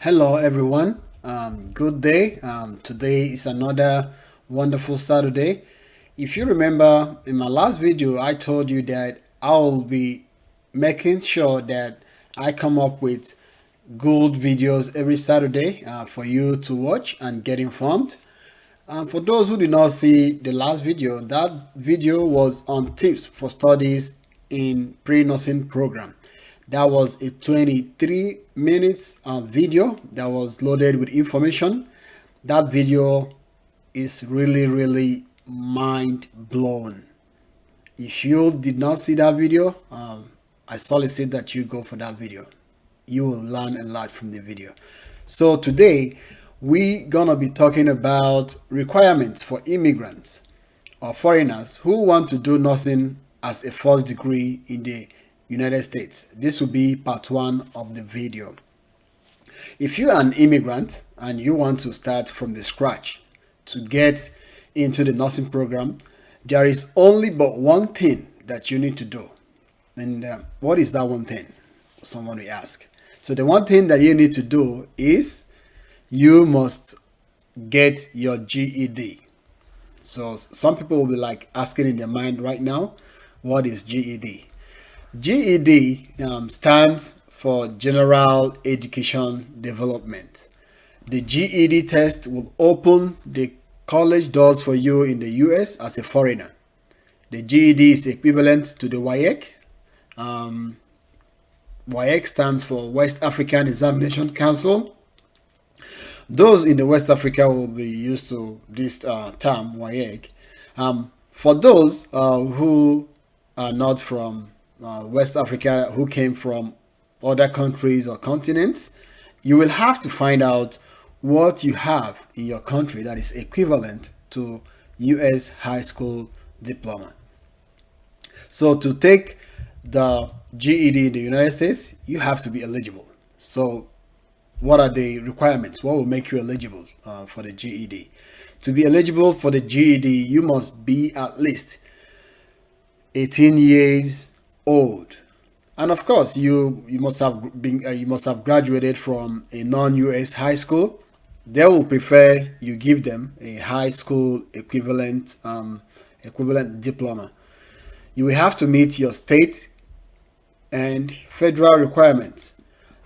Hello, everyone. Good day. Today is another wonderful Saturday. If you remember, in my last video, I told you that I'll be making sure that I come up with good videos every Saturday for you to watch and get informed. For those who did not see the last video, that video was on tips for studies in pre-nursing program. That was a 23 minutes video that was loaded with information. That video is really mind blowing. If you did not see that video, I solicit that you go for that video. You will learn a lot from the video. So today we gonna be talking about requirements for immigrants or foreigners who want to do nursing as a first degree in the United States. This will be part one of the video. If you're an immigrant and you want to start from the scratch to get into the nursing program, there is only but one thing that you need to do. And what is that one thing? Someone will ask. So the one thing that you need to do is you must get your GED. So some people will be like asking in their mind right now, what is GED? GED stands for General Education Development. The GED test will open the college doors for you in the US as a foreigner. The GED is equivalent to the WAEC. WAEC stands for West African Examination Council. Those in the West Africa will be used to this term, WAEC. For those who are not from West Africa, who came from other countries or continents, you will have to find out what you have in your country that is equivalent to US high school diploma. So to take the GED in the United States, you have to be eligible. So what are the requirements? What will make you eligible for the GED? To be eligible for the GED, you must be at least 18 years old, and of course, you must have graduated from a non-US high school. They will prefer you give them a high school equivalent diploma. You will have to meet your state and federal requirements.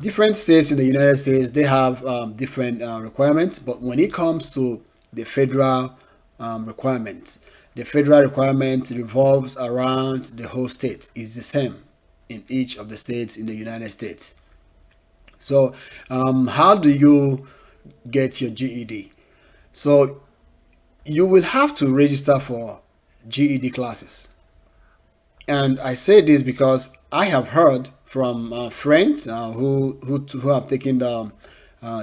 Different states in the United States, they have different requirements, but when it comes to the federal requirements, the federal requirement revolves around the whole state. It's the same in each of the states in the United States. So how do you get your GED? So you will have to register for GED classes. And I say this because I have heard from friends who have taken the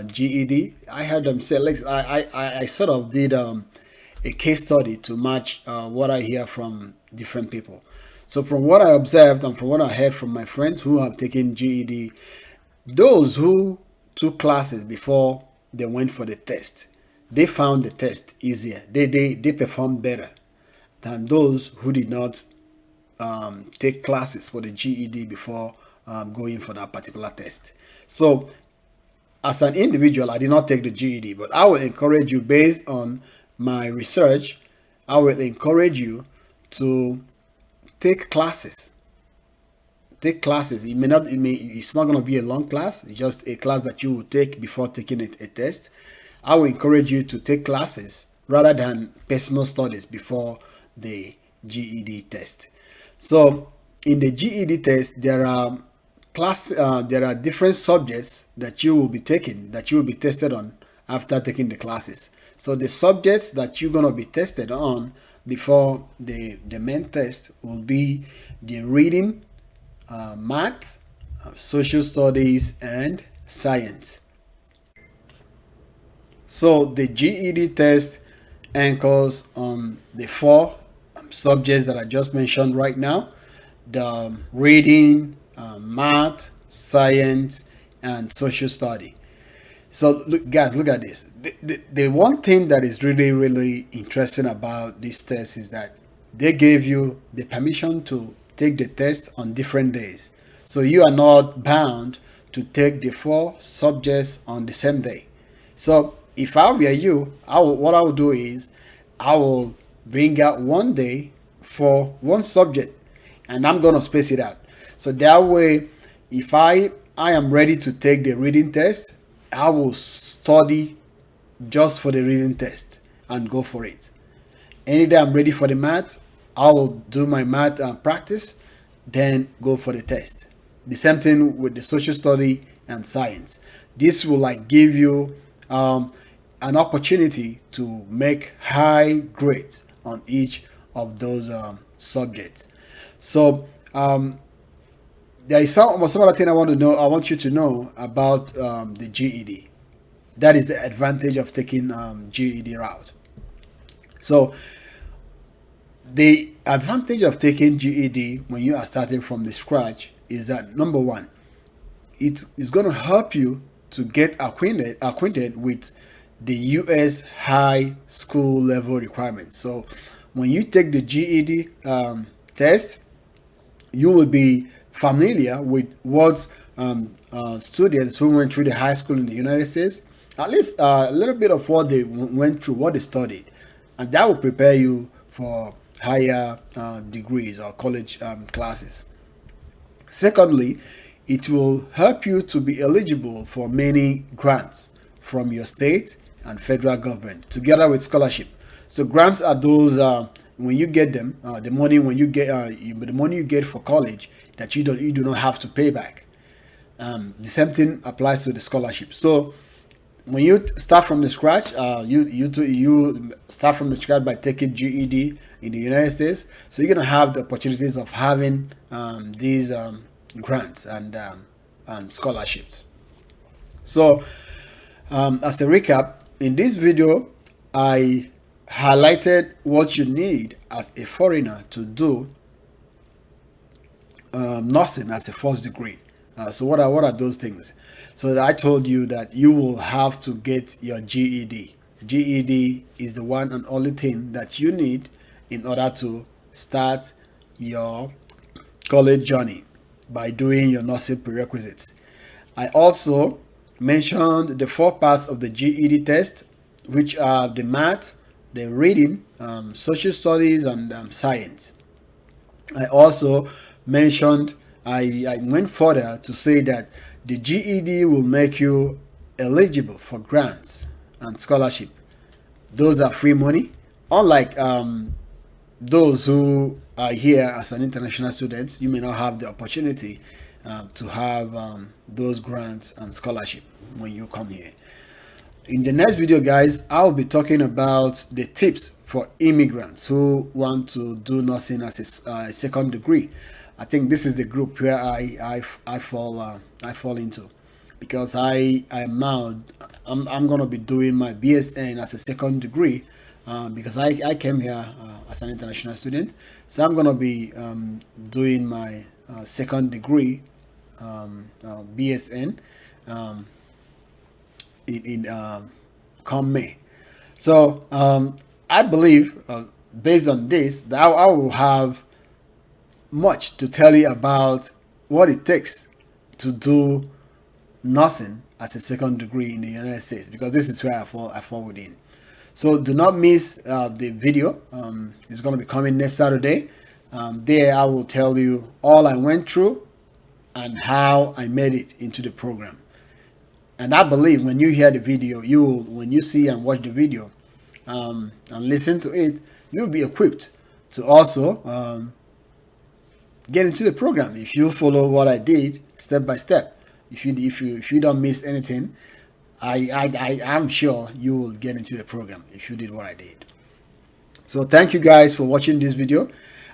GED. I heard them say, like, I sort of did a case study to match what I hear from different people. So from what I observed and from what I heard from my friends who have taken GED, those who took classes before they went for the test, they found the test easier. They performed better than those who did not take classes for the GED before going for that particular test. So as an individual, I did not take the GED, but I will encourage you, based on my research, I will encourage you to take classes. Take classes. It's not going to be a long class. It's just a class that you will take before taking a test. I will encourage you to take classes rather than personal studies before the GED test. So in the GED test, there are different subjects that you will be taking, that you will be tested on after taking the classes. So the subjects that you're going to be tested on before the main test will be the reading, math, social studies, and science. So the GED test anchors on the four subjects that I just mentioned right now: the reading, math, science, and social study. So look, guys, look at this. The one thing that is really interesting about this test is that they gave you the permission to take the test on different days. So you are not bound to take the 4 subjects on the same day. So if I were you, what I will do is I will bring out one day for one subject, and I'm going to space it out. So that way, if I am ready to take the reading test, I will study just for the reading test and go for it. Any day I'm ready for the math, I will do my math practice, then go for the test. The same thing with the social study and science. This will like give you an opportunity to make high grades on each of those subjects. So there is some other thing I want you to know about the GED. That is the advantage of taking GED route. So the advantage of taking GED when you are starting from the scratch is that, number one, it is going to help you to get acquainted with the U.S. high school level requirements. So when you take the GED test, you will be familiar with what students who went through the high school in the United States, at least a little bit of what they went through, what they studied, and that will prepare you for higher degrees or college classes. Secondly, it will help you to be eligible for many grants from your state and federal government, together with scholarship. So grants are those when you get them, the money you get for college that you do not have to pay back. The same thing applies to the scholarship. So when you start from the scratch, you start from the scratch by taking GED in the United States. So you're gonna have the opportunities of having these grants and scholarships. So as a recap, in this video, I highlighted what you need as a foreigner to do nursing as a first degree. So what are those things? So that I told you that you will have to get your GED. GED is the one and only thing that you need in order to start your college journey by doing your nursing prerequisites. I also mentioned the 4 parts of the GED test, which are the math, the reading, social studies, and science. I also mentioned, I went further to say that the GED will make you eligible for grants and scholarship. Those are free money, unlike those who are here as an international student. You may not have the opportunity to have those grants and scholarship when you come here. In the next video, guys, I'll be talking about the tips for immigrants who want to do nursing as a second degree. I think this is the group where I fall into, because I'm going to be doing my BSN as a second degree, because I came here as an international student. So I'm going to be doing my second degree BSN in come May. So I believe based on this that I will have much to tell you about what it takes to do nursing as a second degree in the United States, because this is where I fall within. So do not miss the video. It's going to be coming next Saturday. There I will tell you all I went through and how I made it into the program. And I believe when you hear the video, when you see and watch the video and listen to it, you'll be equipped to also get into the program if you follow what I did step by step. If you don't miss anything, I'm sure you will get into the program if you did what I did. So thank you guys for watching this video.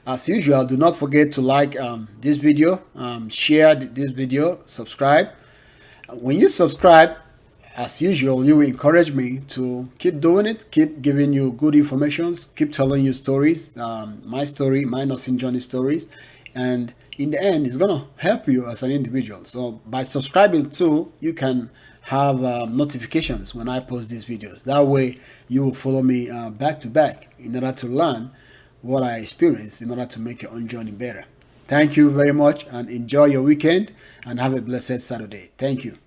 As usual, do not forget to like this video, share this video, subscribe. When you subscribe, as usual, you will encourage me to keep doing it, keep giving you good information, keep telling you stories, my story, my nursing journey stories, and in the end, it's going to help you as an individual. So by subscribing too, you can have notifications when I post these videos. That way, you will follow me back to back in order to learn what I experience in order to make your own journey better. Thank you very much and enjoy your weekend and have a blessed Saturday. Thank you.